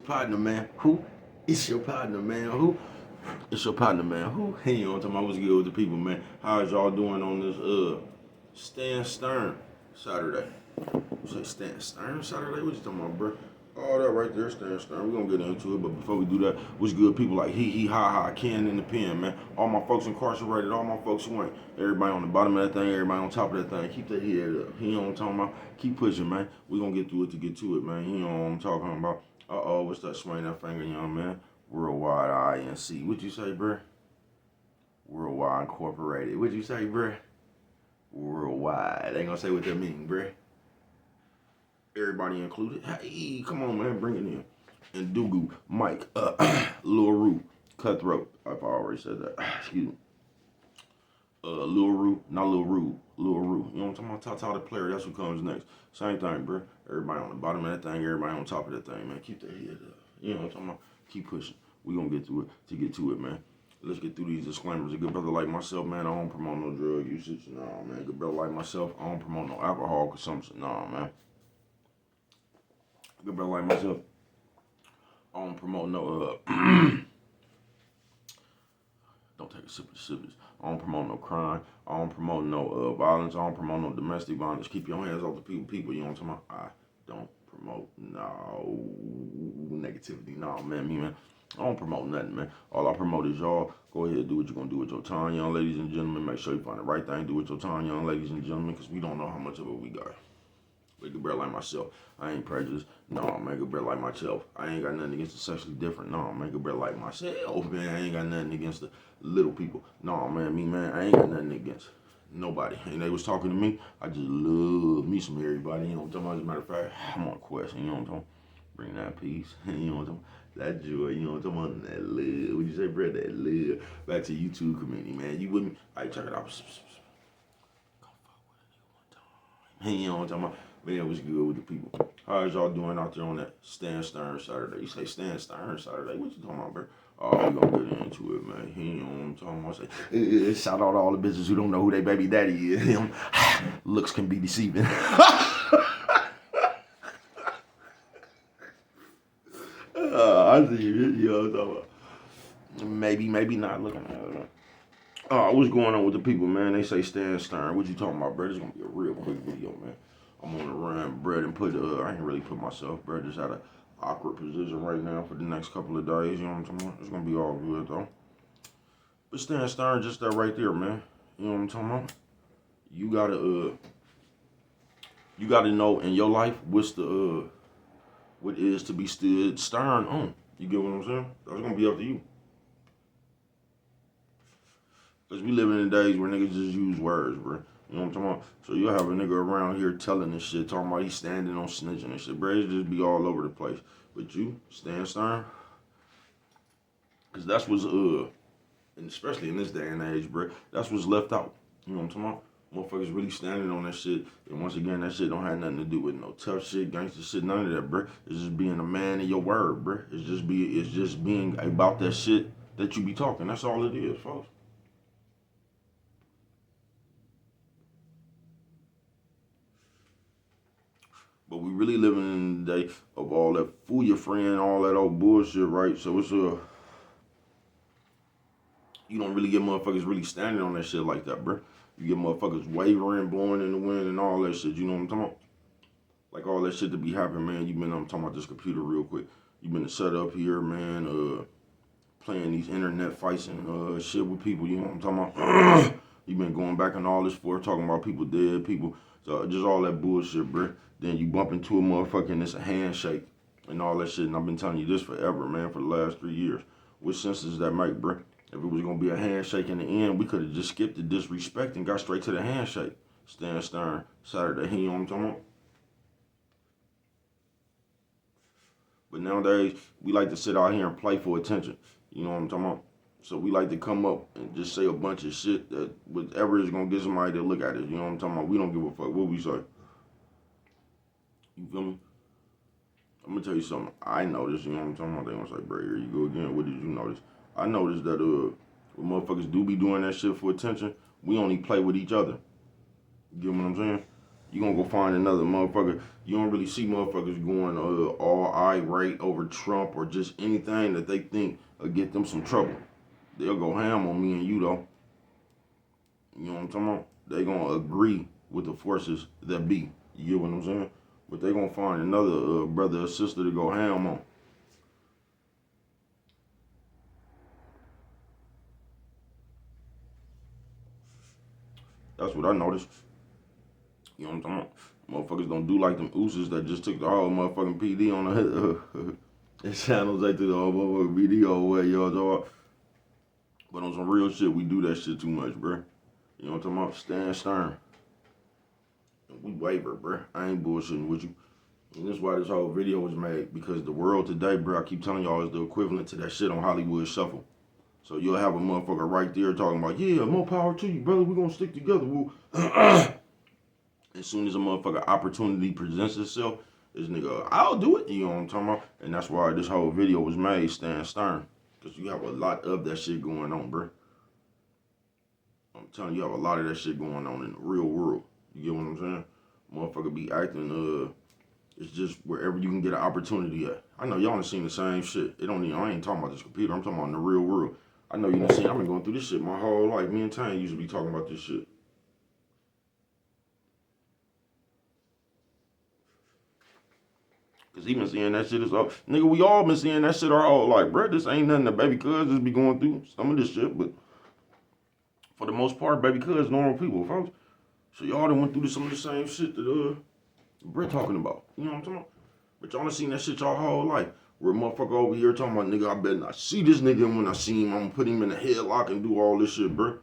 partner, man. Who? It's your partner, man. Who? It's your partner, man. Who? Hey, you know what I'm talking about? What's good with the people, man? How is y'all doing on this Stan Stern Saturday? You say Stan Stern Saturday? What you talking about, bro? All that right there, Stan Stern. We're gonna get into it, but before we do that, what's good, people like he, ha, ha, Ken in the pen, man. All my folks incarcerated, all my folks who ain't. Everybody on the bottom of that thing, everybody on top of that thing. Keep that head up. You know what I'm talking about? Keep pushing, man. We're gonna get through it to get to it, man. You know what I'm talking about? What's that swing that finger, young man? Worldwide INC. What you say, bruh? Worldwide Incorporated. What you say, bruh? Worldwide. They ain't gonna say what that mean, bruh. Everybody included. Hey, come on, man, bring it in. And Dugu, Mike, Lil Roo, Cutthroat. I've already said that. Excuse me. Lil Roo, not Lil Roo, Lil Roo. You know what I'm talking about? Tata the player, that's what comes next. Same thing, bro. Everybody on the bottom of that thing, everybody on top of that thing, man. Keep that head up. You know what I'm talking about? Keep pushing. We gonna get through it to get to it, man. Let's get through these disclaimers. A good brother like myself, man, I don't promote no drug usage. Nah, man. A good brother like myself, I don't promote no alcohol consumption. Nah, man. A good brother like myself, I don't promote no don't take a sip of the civics. I don't promote no crime. I don't promote no violence. I don't promote no domestic violence. Keep your hands off the people. You know what I'm talking about? I don't promote no negativity. No, man, me, man. I don't promote nothing, man. All I promote is y'all go ahead and do what you're going to do with your time, young ladies and gentlemen. Make sure you find the right thing to do with your time, young ladies and gentlemen, because we don't know how much of it we got. Make a bear like myself. I ain't prejudiced. No, make a bear like myself. I ain't got nothing against the sexually different. No, make a bear like myself, man. I ain't got nothing against the little people. No, man, me, man, I ain't got nothing against nobody. And they was talking to me. I just love me some everybody. You know what I'm talking about? As a matter of fact, I'm on a question. You know what I'm talking about? Bring that peace. You know what I'm talking about? That joy. You know what I'm talking about? That love. What you say, bro? That love. Back to YouTube community, man. You with me? All right, check it out. You know what I'm talking about? Man, what's good with the people? How is y'all doing out there on that Stan Stern Saturday? You say Stan Stern Saturday? What you talking about, bro? Oh, we gonna get into it, man. You know what I'm talking about? Shout out to all the bitches who don't know who their baby daddy is. Looks can be deceiving. I see you know what I'm talking about. Maybe not looking at it. What's going on with the people, man? They say Stan Stern. What you talking about, bro? This is gonna be a real quick video, man. I'm on the run, bro, and I ain't really put myself, bro, just at an awkward position right now for the next couple of days, you know what I'm talking about? It's gonna be all good, though. But Stan Stern, just that right there, man. You know what I'm talking about? You gotta know in your life what is to be stood stern on. You get what I'm saying? That's gonna be up to you. Because we living in days where niggas just use words, bro. You know what I'm talking about? So you'll have a nigga around here telling this shit, talking about he's standing on snitching and shit, bro. It just be all over the place. But you, Stan Stern, because that's what's, and especially in this day and age, bro, that's what's left out. You know what I'm talking about? Motherfuckers really standing on that shit. And once again, that shit don't have nothing to do with no tough shit, gangster shit, none of that, bro. It's just being a man of your word, bro. It's just being about that shit that you be talking. That's all it is, folks. But we really living in the day of all that fool your friend, all that old bullshit, right? So it's you don't really get motherfuckers really standing on that shit like that, bro. You get motherfuckers wavering, blowing in the wind, and all that shit. You know what I'm talking about? Like all that shit to be happening, man. I'm talking about this computer real quick. You been set up here, man. Playing these internet fights and shit with people. You know what I'm talking about? You been going back and all this for talking about people dead, people. So just all that bullshit, bro. Then you bump into a motherfucker and it's a handshake and all that shit. And I've been telling you this forever, man, for the last 3 years. What sense does that make, bro? If it was gonna be a handshake in the end, we could have just skipped the disrespect and got straight to the handshake. Stan Stern, Saturday, you know what I'm talking about? But nowadays, we like to sit out here and play for attention. You know what I'm talking about? So we like to come up and just say a bunch of shit that whatever is gonna get somebody to look at it. You know what I'm talking about? We don't give a fuck what we say. You feel me? I'm gonna tell you something. I noticed, you know what I'm talking about? They gonna say, bro, here you go again. What did you notice? I noticed that when motherfuckers do be doing that shit for attention, we only play with each other. You get what I'm saying? You gonna go find another motherfucker. You don't really see motherfuckers going all irate over Trump or just anything that they think will get them some trouble. They'll go ham on me and you though. You know what I'm talking about? They gonna agree with the forces that be. You get what I'm saying? But they gonna find another brother or sister to go ham on. That's what I noticed. You know what I'm talking about? Motherfuckers don't do like them ooses that just took the whole motherfucking PD on the channels. They took the whole motherfucking video away, y'all. But on some real shit, we do that shit too much, bruh. You know what I'm talking about? Stand stern. We waver, bruh. I ain't bullshitting with you. And that's why this whole video was made. Because the world today, bruh, I keep telling y'all, is the equivalent to that shit on Hollywood Shuffle. So you'll have a motherfucker right there talking about, yeah, more power to you, brother. We're going to stick together. As soon as a motherfucker opportunity presents itself, this nigga, I'll do it. You know what I'm talking about? And that's why this whole video was made, stand stern. Because you have a lot of that shit going on, bruh. I'm telling you, you have a lot of that shit going on in the real world. You get what I'm saying? Motherfucker be acting, it's just wherever you can get an opportunity at. I know y'all done seen the same shit. I ain't talking about this computer. I'm talking about in the real world. I know you done seen, I've been going through this shit my whole life. Me and Tane used to be talking about this shit. Cause he been seeing that shit as all, nigga, we all been seeing that shit our whole life, bro. This ain't nothing that baby cuz just be going through some of this shit, but for the most part, baby cuz normal people, folks. So y'all done went through some of the same shit that Brett talking about. You know what I'm talking about? But y'all done seen that shit y'all whole life. Where a motherfucker over here talking about, nigga, I better not see this nigga, and when I see him, I'm gonna put him in a headlock and do all this shit, bro.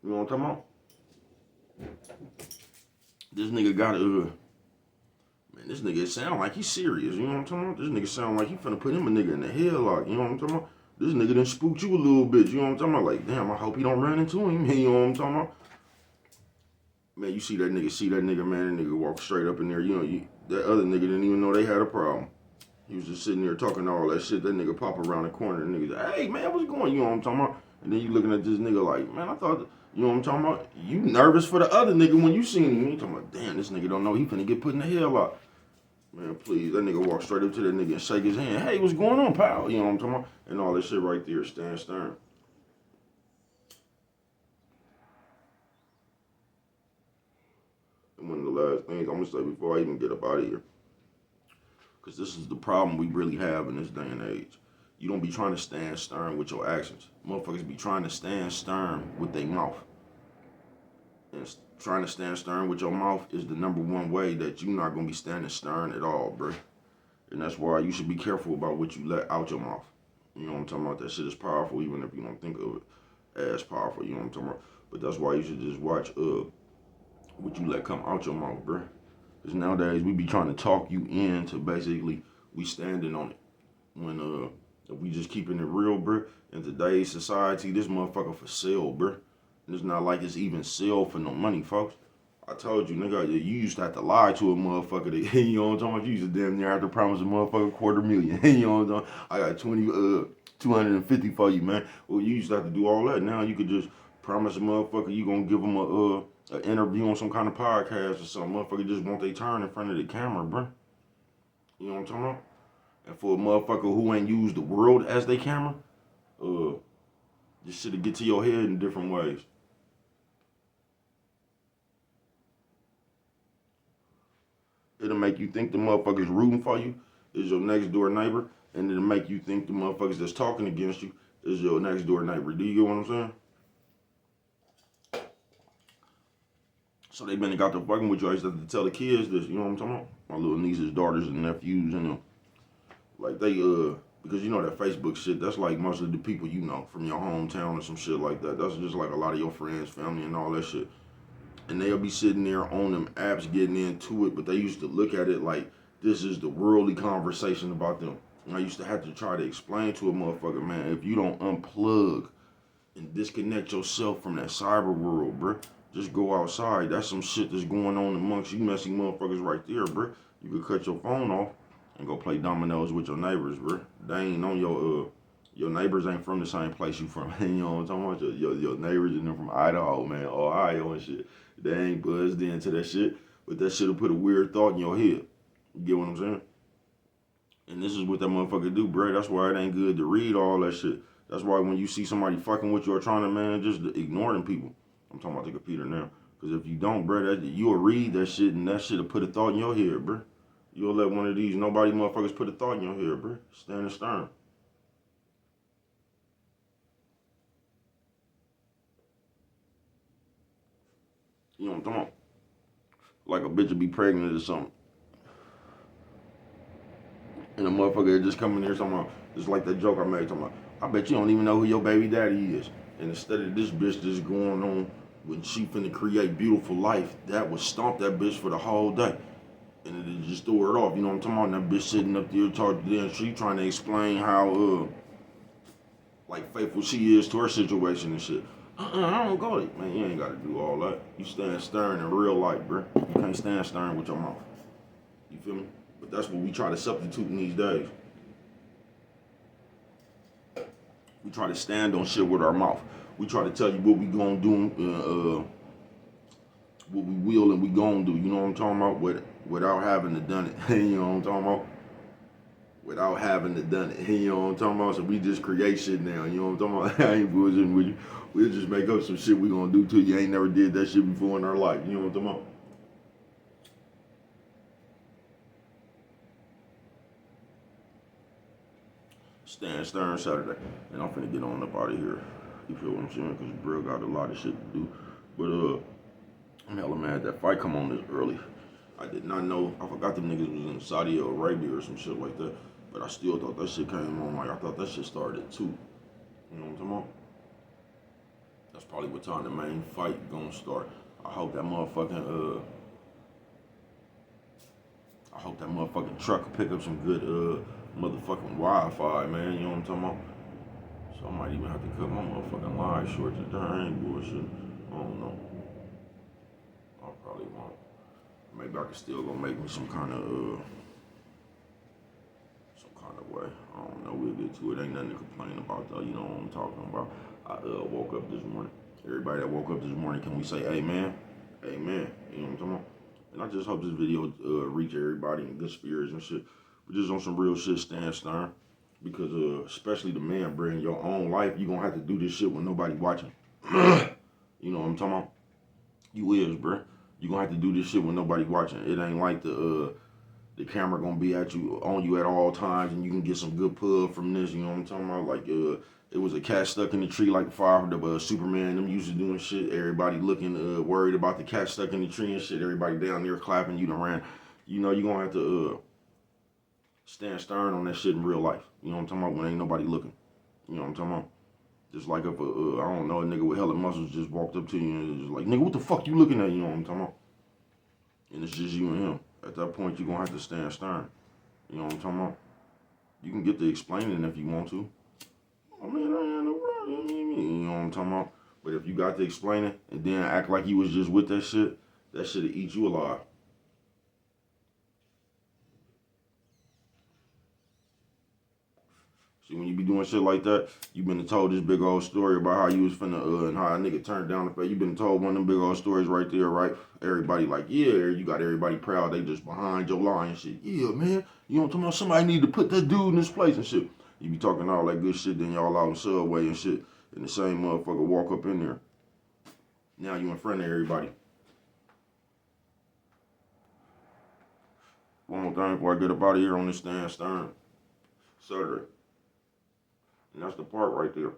You know what I'm talking about? This nigga got man, this nigga sound like he's serious. You know what I'm talking about? This nigga sound like he finna put him a nigga in a headlock. You know what I'm talking about? This nigga done spooked you a little bit. You know what I'm talking about? Like, damn, I hope he don't run into him. You know what I'm talking about? Man, you see that nigga, man, that nigga walk straight up in there. You know, that other nigga didn't even know they had a problem. He was just sitting there talking all that shit. That nigga pop around the corner and nigga like, hey, man, what's going on? You know what I'm talking about? And then you looking at this nigga like, man, I thought, you know what I'm talking about? You nervous for the other nigga when you seen him. You talking about, damn, this nigga don't know he finna get put in the headlock. Man, please, that nigga walk straight up to that nigga and shake his hand. Hey, what's going on, pal? You know what I'm talking about? And all that shit right there, stand stern. And one of the last things I'm gonna say before I even get up out of here, because this is the problem we really have in this day and age. You don't be trying to stand stern with your actions. Motherfuckers be trying to stand stern with their mouth. And trying to stand stern with your mouth is the number one way that you're not going to be standing stern at all, bro. And that's why you should be careful about what you let out your mouth. You know what I'm talking about? That shit is powerful even if you don't think of it as powerful. You know what I'm talking about? But that's why you should just watch what you let come out your mouth, bro. Because nowadays we be trying to talk you into basically we standing on it. When if we just keeping it real, bro, in today's society, this motherfucker for sale, bro. And it's not like it's even sale for no money, folks. I told you, nigga, you used to have to lie to a motherfucker. To, you know what I'm talking about? You used to damn near have to promise a motherfucker $250,000. You know what I'm talking about? I got 250 for you, man. Well, you used to have to do all that. Now you could just promise a motherfucker you gonna give them an interview on some kind of podcast or something. Motherfucker just want their turn in front of the camera, bro. You know what I'm talking about? And for a motherfucker who ain't used the world as their camera, this shit'll get to your head in different ways. It'll make you think the motherfuckers rooting for you is your next door neighbor, and it'll make you think the motherfuckers that's talking against you is your next door neighbor. Do you get what I'm saying? So they been got to fucking with you. I used to have to tell the kids this, you know what I'm talking about? My little nieces, daughters, and nephews, and them. Like they, because you know that Facebook shit, that's like most of the people you know from your hometown or some shit like that. That's just like a lot of your friends, family, and all that shit. And they'll be sitting there on them apps getting into it, but they used to look at it like this is the worldly conversation about them. And I used to have to try to explain to a motherfucker, man, if you don't unplug and disconnect yourself from that cyber world, bro, just go outside. That's some shit that's going on amongst you messy motherfuckers right there, bro. You could cut your phone off and go play dominoes with your neighbors, bro. They ain't on your neighbors ain't from the same place you from. You know what I'm talking about? Your neighbors and them from Idaho, man, Ohio and shit. They ain't buzzed into that shit. But that shit'll put a weird thought in your head. You get what I'm saying? And this is what that motherfucker do, bro. That's why it ain't good to read all that shit. That's why when you see somebody fucking with you or trying to, man, just ignore them people. I'm talking about the computer now. Because if you don't, bro, you'll read that shit and that shit'll put a thought in your head, bro. You'll let one of these nobody motherfuckers put a thought in your head, bro. Stand stern. You know what I'm talking about? Like a bitch will be pregnant or something. And a motherfucker just come in here talking about, just like that joke I made, talking about, I bet you don't even know who your baby daddy is. And instead of this bitch just going on when she finna create beautiful life, that would stomp that bitch for the whole day. And it just threw her off, you know what I'm talking about? And that bitch sitting up there talking to them, she trying to explain how, like, faithful she is to her situation and shit. I don't go it. Man, you ain't gotta do all that. You stand stern in real life, bro. You can't stand stern with your mouth. You feel me? But that's what we try to substitute in these days. We try to stand on shit with our mouth. We try to tell you what we gonna do, what we will and we gonna do. You know what I'm talking about? Without having to done it. You know what I'm talking about? Without having to done it. You know what I'm talking about? So we just create shit now. You know what I'm talking about? I ain't bullshitting with you. We'll just make up some shit we gonna do to you. Ain't never did that shit before in our life. You know what I'm talking about? Stand Stern Saturday. And I'm finna get on up out of here. You feel what I'm saying? Because bro got a lot of shit to do. But I'm hella mad that fight come on this early. I did not know. I forgot them niggas was in Saudi Arabia or some shit like that. But I still thought that shit came on. Like, I thought that shit started at 2. You know what I'm talking about? That's probably what time the main fight gonna start. I hope that motherfucking truck will pick up some good motherfucking Wi-Fi, man. You know what I'm talking about? So I might even have to cut my motherfucking line short today. I ain't bullshit. I don't know. I probably won't. Maybe I can still go make me some kind of way. I don't know. We'll get to it. Ain't nothing to complain about though. You know what I'm talking about. I woke up this morning. Everybody that woke up this morning, can we say amen? Amen. You know what I'm talking about? And I just hope this video reach everybody in good spirits and shit. But just on some real shit, stand stern. Because especially the man, bro, in your own life, you gonna have to do this shit with nobody watching. You know what I'm talking about? You is, bro. You gonna have to do this shit with nobody watching. It ain't like the camera gonna be at you on you at all times, and you can get some good pub from this. You know what I'm talking about? Like it was a cat stuck in the tree, like the Superman. Them used to doing shit. Everybody looking worried about the cat stuck in the tree and shit. Everybody down there clapping. You done ran. You know you gonna have to stand stern on that shit in real life. You know what I'm talking about? When ain't nobody looking. You know what I'm talking about? Just like if I don't know, a nigga with hella muscles just walked up to you and was just like, nigga, what the fuck you looking at? You know what I'm talking about? And it's just you and him. At that point, you're going to have to stand stern. You know what I'm talking about? You can get to explaining if you want to. I mean, I ain't no problem. You know what I'm talking about? But if you got to explain it and then act like you was just with that shit'll eat you alive. See, when you be doing shit like that, you been told this big old story about how you was finna, and how a nigga turned down the face. You been told one of them big old stories right there, right? Everybody like, yeah, you got everybody proud. They just behind your line and shit. Yeah, man. You know what I'm talking about? Somebody need to put that dude in his place and shit. You be talking all that good shit, then y'all out in Subway and shit. And the same motherfucker walk up in there. Now you in front of everybody. One more thing before I get up out of here on this stand stern. Saturday. And that's the part right there.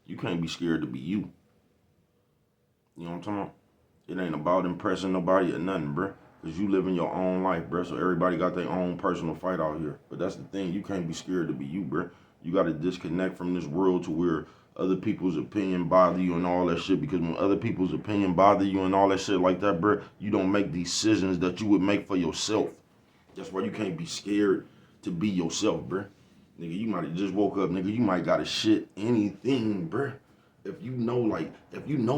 You can't be scared to be you. You know what I'm talking about? It ain't about impressing nobody or nothing, bruh. Because you live in your own life, bruh. So everybody got their own personal fight out here. But that's the thing. You can't be scared to be you, bruh. You got to disconnect from this world to where other people's opinion bother you and all that shit. Because when other people's opinion bother you and all that shit like that, bruh, you don't make decisions that you would make for yourself. That's why you can't be scared to be yourself, bruh. Nigga, you might have just woke up, nigga. You might gotta shit anything, bruh. If you know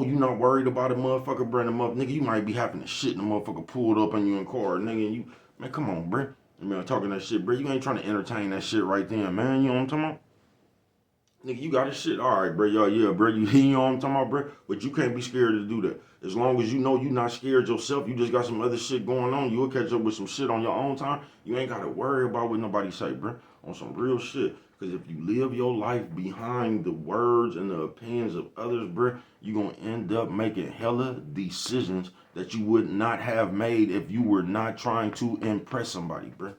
you not worried about a motherfucker burning them up, nigga, you might be having to shit and a motherfucker pulled up on you in car, nigga, and you, man, come on, bruh. I mean, I'm talking that shit, bruh. You ain't trying to entertain that shit right then, man. You know what I'm talking about? Nigga, you got this shit. All right, bro. Yeah, bro. You know what I'm talking about, bro? But you can't be scared to do that. As long as you know you're not scared yourself, you just got some other shit going on. You'll catch up with some shit on your own time. You ain't got to worry about what nobody say, bro. On some real shit. Because if you live your life behind the words and the opinions of others, bro, you're going to end up making hella decisions that you would not have made if you were not trying to impress somebody, bro.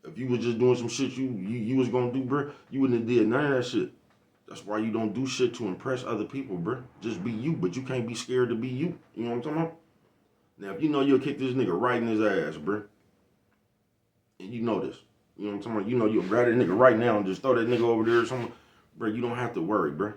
If you was just doing some shit you was going to do, bro, you wouldn't have did none of that shit. That's why you don't do shit to impress other people, bro. Just be you, but you can't be scared to be you. You know what I'm talking about? Now, if you know you'll kick this nigga right in his ass, bro, and you know this, you know what I'm talking about? You know you'll grab that nigga right now and just throw that nigga over there or something, bro, you don't have to worry, bro.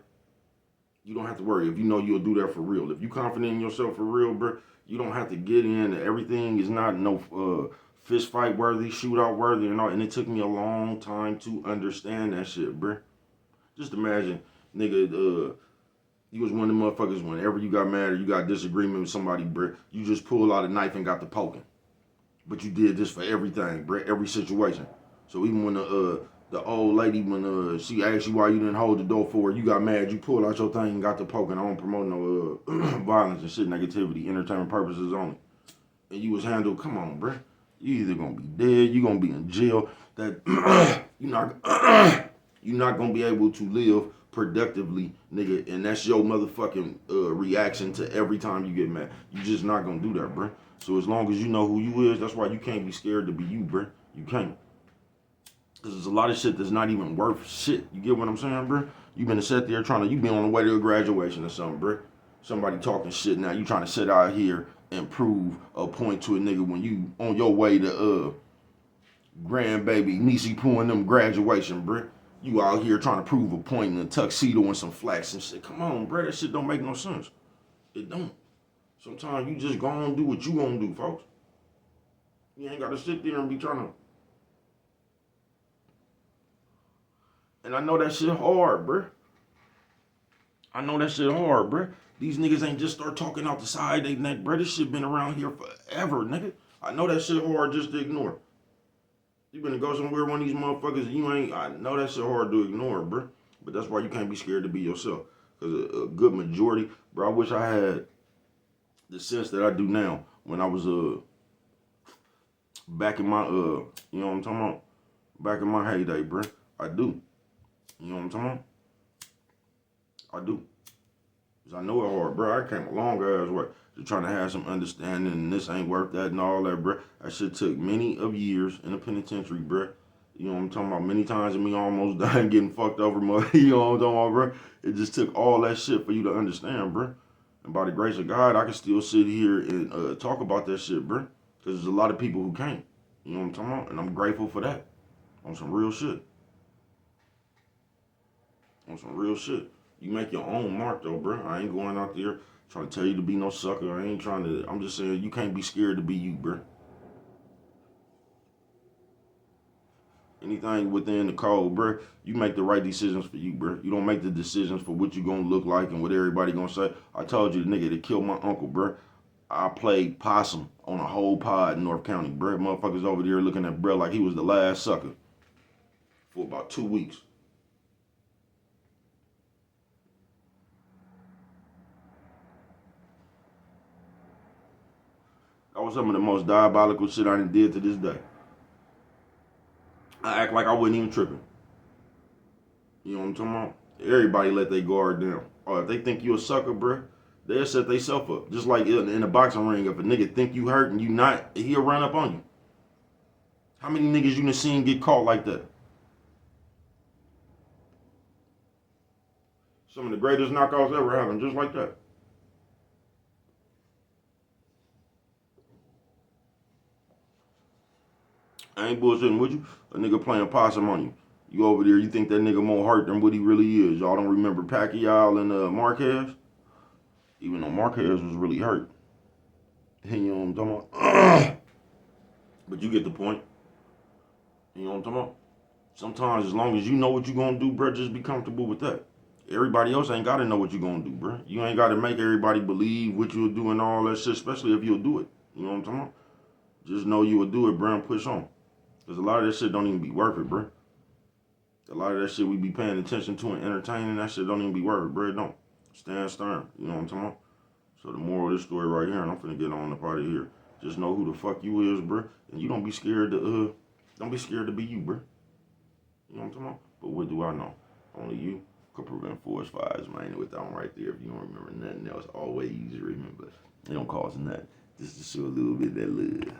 You don't have to worry if you know you'll do that for real. If you confident in yourself for real, bro, you don't have to get in. Everything is not no fist fight worthy, shootout worthy, and all. And it took me a long time to understand that shit, bro. Just imagine, nigga, you was one of them motherfuckers whenever you got mad or you got disagreement with somebody, bruh, you just pulled out a knife and got the poking. But you did this for everything, bruh, every situation. So even when the old lady, when she asked you why you didn't hold the door for her, you got mad, you pulled out your thing and got the poking. I don't promote no violence and shit, negativity, entertainment purposes only. And you was handled, come on, bruh. You either gonna be dead, you gonna be in jail. That you're not gonna be able to live productively, nigga, and that's your motherfucking reaction to every time you get mad. You just not gonna do that, bruh. So as long as you know who you is, that's why you can't be scared to be you, bruh. You can't. Cause there's a lot of shit that's not even worth shit. You get what I'm saying, bruh? You been sit there you been on the way to a graduation or something, bruh. Somebody talking shit now. You trying to sit out here and prove a point to a nigga when you on your way to grandbaby Niecy Poo and them graduation, bruh. You out here trying to prove a point in a tuxedo and some flats and shit. Come on, bruh. That shit don't make no sense. It don't. Sometimes you just go and do what you gonna do, folks. You ain't gotta sit there and be trying to. And I know that shit hard, bruh. I know that shit hard, bruh. These niggas ain't just start talking out the side of their neck, bruh. This shit been around here forever, nigga. I know that shit hard just to ignore. You gonna go somewhere one of these motherfuckers and you ain't. I know that shit hard to ignore, bro. But that's why you can't be scared to be yourself. Cause a good majority, bro. I wish I had the sense that I do now when I was back in my you know what I'm talking about? Back in my heyday, bro. I do. You know what I'm talking about? I do. Cause I know it hard, bro. I came a long ass way to trying to have some understanding, and this ain't worth that and all that, bro. That shit took many of years in the penitentiary, bro. You know what I'm talking about? Many times of me almost dying, getting fucked over, you know what I'm talking about, bro? It just took all that shit for you to understand, bro. And by the grace of God, I can still sit here and talk about that shit, bro. Because there's a lot of people who can't. You know what I'm talking about? And I'm grateful for that. On some real shit. On some real shit. You make your own mark, though, bro. I ain't going out there trying to tell you to be no sucker. I ain't trying to. I'm just saying you can't be scared to be you, bro. Anything within the code, bro, you make the right decisions for you, bro. You don't make the decisions for what you gonna look like and what everybody gonna say. I told you the nigga that killed my uncle, bro. I played possum on a whole pod in North County, bro. Motherfuckers over there looking at bro like he was the last sucker for about 2 weeks. That was some of the most diabolical shit I done did to this day. I act like I wasn't even tripping. You know what I'm talking about? Everybody let their guard down. Or if they think you a sucker, bro, they'll set themselves up. Just like in a boxing ring, if a nigga think you hurt and you not, he'll run up on you. How many niggas you done seen get caught like that? Some of the greatest knockouts ever happened just like that. I ain't bullshitting with you. A nigga playing possum on you. You over there, you think that nigga more hurt than what he really is. Y'all don't remember Pacquiao and Marquez? Even though Marquez was really hurt. You know what I'm talking about? But you get the point. You know what I'm talking about? Sometimes as long as you know what you're gonna do, bro, just be comfortable with that. Everybody else ain't gotta know what you're gonna do, bro. You ain't gotta make everybody believe what you'll do and all that shit, especially if you'll do it. You know what I'm talking about? Just know you will do it, bro, and push on. Because a lot of that shit don't even be worth it, bro. A lot of that shit we be paying attention to and entertaining, that shit don't even be worth it, bro. It don't. Stand stern. You know what I'm talking about? So the moral of this story right here, and I'm finna get on the party here. Just know who the fuck you is, bro. And you don't be scared to be you, bro. You know what I'm talking about? But what do I know? Only you could prevent forest fires, man. With that one right there, if you don't remember nothing else, always remember. It don't cost nothing. Just to show a little bit of that love.